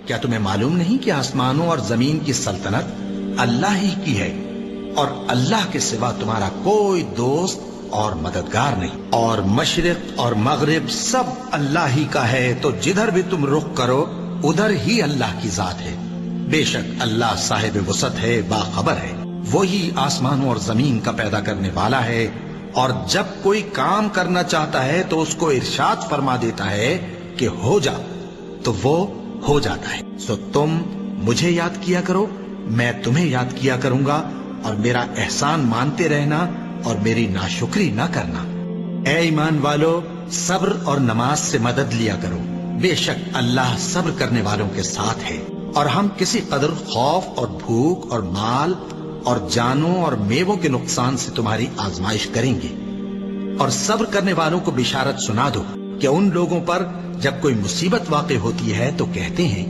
کیا تمہیں معلوم نہیں کہ آسمانوں اور زمین کی سلطنت اللہ ہی کی ہے اور اللہ کے سوا تمہارا کوئی دوست اور مددگار نہیں، اور مشرق اور مغرب سب اللہ ہی کا ہے، تو جدھر بھی تم رخ کرو ادھر ہی اللہ کی ذات ہے۔ بے شک اللہ صاحب وسعت ہے، باخبر ہے، وہی آسمانوں اور زمین کا پیدا کرنے والا ہے، اور جب کوئی کام کرنا چاہتا ہے تو اس کو ارشاد فرما دیتا ہے کہ ہو جا، تو وہ ہو جاتا ہے۔ سو تم مجھے یاد کیا کرو، میں تمہیں یاد کیا کروں گا، اور میرا احسان مانتے رہنا اور میری ناشکری نہ کرنا۔ اے ایمان والو، صبر اور نماز سے مدد لیا کرو، بے شک اللہ صبر کرنے والوں کے ساتھ ہے۔ اور ہم کسی قدر خوف اور بھوک اور مال اور جانوں اور میووں کے نقصان سے تمہاری آزمائش کریں گے، اور صبر کرنے والوں کو بشارت سنا دو کہ ان لوگوں پر جب کوئی مصیبت واقع ہوتی ہے تو کہتے ہیں